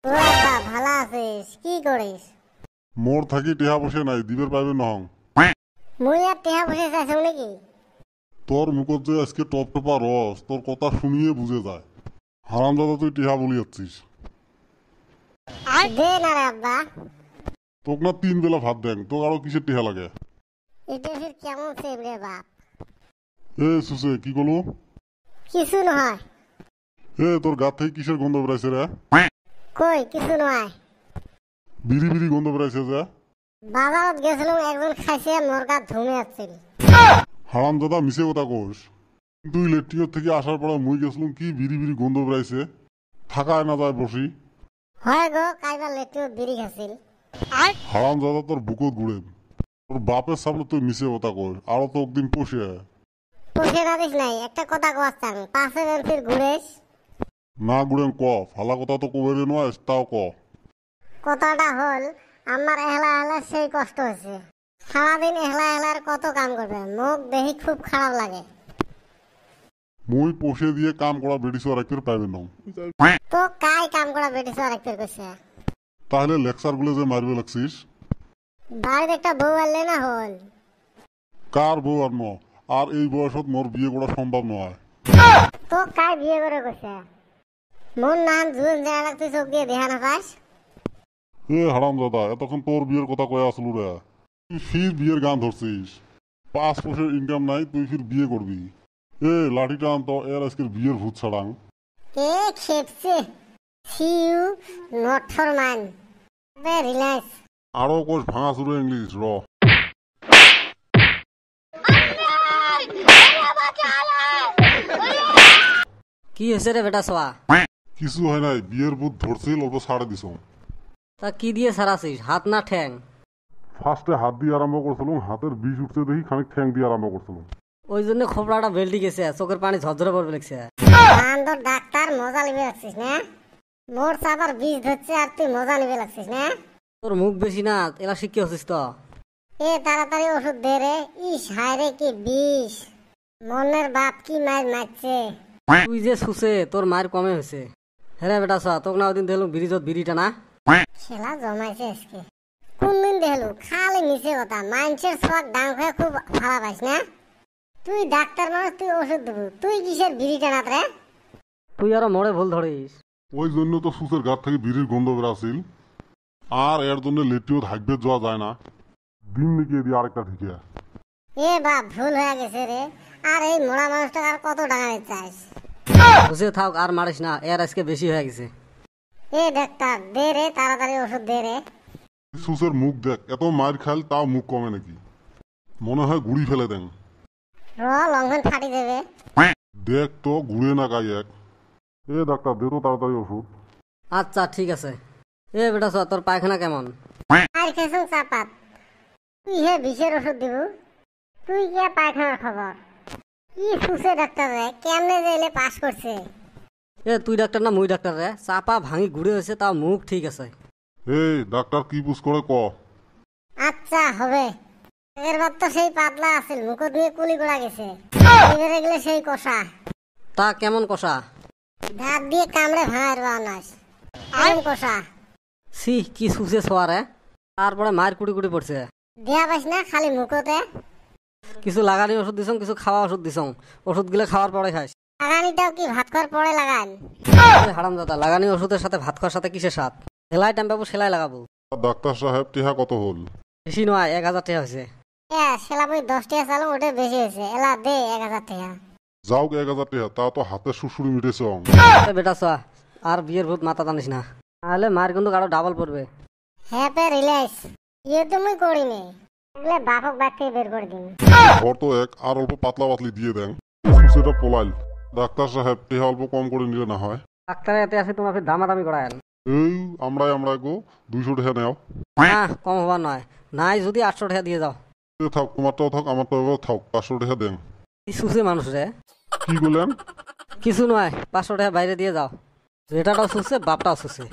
বাবা ভালো আছিস? কি করিস? মোর থাকি টেহা বসে নাই দিবের পাইবে নহং। মুই আর টেহা বসে চাইছ নাকি? তোর মুখত যে আজকে টপ টপা রস তোর কথা শুনিয়ে বুঝে যায়। হারামজাদা তুই টেহা বলি যাচ্ছিস। দে না রে আব্বা। তোক না 3 বেলা ভাত দেন, তোক আরো কিসের টেহা লাগে? এটা ফির কেমন সেব রে বাপ? এ সুসে কি কলো? কিছু নহয়। এ তোর গা থেকে কিসের গন্ধ বেড়াইছে রে? কই কিছু নয়। বিড়ি বিড়ি গন্ধ বেড়াইছে যে। বাজারত গেছিলাম, একজন খাইছে মোর গা ধুমে আসছিল। হারামজাদা মিছে কথা কোস। তুই লেট্রিনের থেকে আসার পরে মুই গেছিলাম কি বিড়ি বিড়ি গন্ধ বেড়াইছে। থাকায় না যায় বসি। হয় গো, কাইবার লেট্রিনত বিড়ি খাইছিল। হারামজাদা তোর বুকত ঘুরে। তোর বাপের সামনে তুই মিছে কথা কোস, আরো তো একদিন পোষে। পুষে না দিস নাই, একটা কথা কোয়াচ্ছান, পাশে ফির ঘুরেস। না ঘুরেন ক, ফালা কথা তো কবে নয় তাও ক। কথাটা হল, আমার এহলা এহলা সেই কষ্ট হয়েছে। সারাদিন এহলা এহলার কত কাম করবে, মুখ দেখি খুব খারাপ লাগে। মুই পোষে দিয়ে কাম করা বেডিস রাখতে পাইবে না। তো কাই কাম করা বেটিস রাখতে কইছে? তাহলে লেকচার গুলো যে মারবে লাগছিস। বাড়িতে একটা বউ আনলে না হল। কার বউ আর আর এই বয়সত মোর বিয়ে করা সম্ভব নয়। তো কাই বিয়ে করে কইছে? মোর নাম জুন জানা লাগতে চোখ দিয়ে দেখা না পাস? এ হারামজাদা, এতক্ষণ তোর বিয়ের কথা কয়ে আসলু রে। তুই ফির বিয়ের গান ধরছিস। 5 পয়সার ইনকাম নাই, তুই ফির বিয়ে করবি। এ লাঠিটা আনতো, এর আজকের বিয়ের ভূত ছাড়াং। এ খেপছে। সি ইউ নট ফর মান। বে রিল্যাক্স। আরো কোষ ভাঙা শুরু ইংলিশ র। কি হয়েছে রে বেটা সোয়া? কিছু হয় নাই, বিয়ের ভূত ধরছিল, অল্প ছাড়ে দিছ। তা কি দিয়ে সারাছিস, হাত না ঠ্যাং? ফার্স্টে হাত দিয়ে আরম্ভ করছিলাম, হাতের বিষ উঠতে দেখি খানিক ঠ্যাং দিয়ে আরম্ভ করছিলাম। ওই জন্য খোপড়াটা বেল্টি গেছে, চোখের পানি ঝরঝরে পড়বে লাগছে। তোর ডাক্তার মজা নিবে লাগছিস না? মোর চাপার বিষ ধরছে আর তুই মজা নিবে লাগছিস না? তোর মুখ বেশি না, এলা শিখে হচ্ছিস তো। এ তাড়াতাড়ি ওষুধ দে রে। ইস হায়রে কি বিষ! মনের বাপ কি মার মারছে। তুই যে শুছে তোর মায়ের কমে হয়েছে। হ্যাঁ বেটা সোয়া, তোকে না ওদিন দেখলাম ব্রিজত বিড়িটা না। খেলা জমাইছে আজকে। কোনদিন দেখলু খালি মিছে কথা, মানুষের সব ডাং হয়ে খুব ভালো পাইস না? তুই ডাক্তার মানুষ, তুই ওষুধ দেবো, তুই কিসের বিড়ি টানাত রে? তুই আরো মোড়ে ভুল ধরিস। ওই জন্য তো সুসের গাছ থেকে বিড়ির গন্ধ বেরাছিল। আর এর জন্য লেটিও থাকবে যাওয়া যায় না। দিন লিখিয়ে দিয়ে আরেকটা ঠিকে। এ বাপ ভুল হয়ে গেছে রে। আর এই মোড়া মানুষটা আর কত টাকা নিতে চাস? বুঝে থাক আর মারিস না, এর আজকে বেশি হয়ে গেছে। এ ডাক্তার দে রে, তাড়াতাড়ি ওষুধ দে রে। সুসের মুখ দেখ, এত মার খাল তাও মুখ কমে নাকি? মনে হয় গুড়ি ফেলে দেন। লঙ্ঘন ফাটি দেবে। দেখ তো ঘুরে না গাই এক। এ ডাক্তার দে তো তাড়াতাড়ি ওষুধ। আচ্ছা ঠিক আছে। এ বেটা সোয়া, তোর পায়খানা কেমন? আর খেয়েছুন চাপাত। তুই হে বিষের ওষুধ দিব, তুই কি পায়খানার খবর? কি সুসে ডাক্তার রে, কেমনে যে পাস করছে? এ তুই ডাক্তার না মুই ডাক্তার রে? চাপা ভাঙি ঘুরে হয়েছে, তাও মুখ ঠিক আছে। এই ডাক্তার কি পুষ করে ক। আচ্ছা হবে। এর বাদ তো সেই পাতলা আছিল, মুখত দিয়ে কুলি গোড়া গেছে। এবারে গেলে সেই কষা। তা কেমন কষা? দাঁত দিয়ে কামড়ে ভাঙার বানাস এমন কষা। সি কি শুছে সোয়া রে। তারপরে মায়ের কুড়ি কুড়ি পড়ছে। দেয়া পাইস না খালি মুখতে? কিছু লাগানি ওষুধ দিছ, কিছু খাওয়া ওষুধ দিছ। ওষুধ গুলো খাওয়ার পরে খাইস। লাগানিটাও কি ভাত খাওয়ার পরে লাগান? হারাম দাদা, লাগানি ওষুধের সাথে ভাত খাওয়ার সাথে কিসের সাথ? সেলাই টাইম পাবো, সেলাই লাগাবো। ডাক্তার সাহেব টিহা কত হল? বেশি নয়, 1000 টাকা হয়েছে। সেলা বই 10 টাকা চালাম, ওটা বেশি হয়েছে। এলা দে 1000 টাকা। যাও 1000 টাকা, তা তো হাতে শুশুরি মিটেছ। বেটা সোয়া, আর বিয়ের ভূত মাথা টানিস না, তাহলে মার কিন্তু আরো ডাবল পড়বে। হ্যাঁ পে রিল্যাক্স। ইয়ে তো মুই করিনি, এগুলো বাপক বাদ থেকে বের করে দিন। ঘর তো এক, আর অল্প পাতলা পাতলি দিয়ে দেন। সুসেটা পোলাইল। ডাক্তার সাহেব টিহা অল্প কম করে নিলে না হয়? ডাক্তারের এতে আছে, তোমাকে দামাদামি করায়। এই আমরাই গো 200 টাকা নেও। না কম হবার নয়, নাই যদি 800 টাকা দিয়ে যাও। থাক, তোমারটাও থাক, আমারটাও থাক, 500 টাকা দেন। কি শুছে মানুষ রে। কি বললেন? কিছু নয়, 500 টাকা বাইরে দিয়ে যাও। যেটাটাও শুছে বাপটাও শুছে।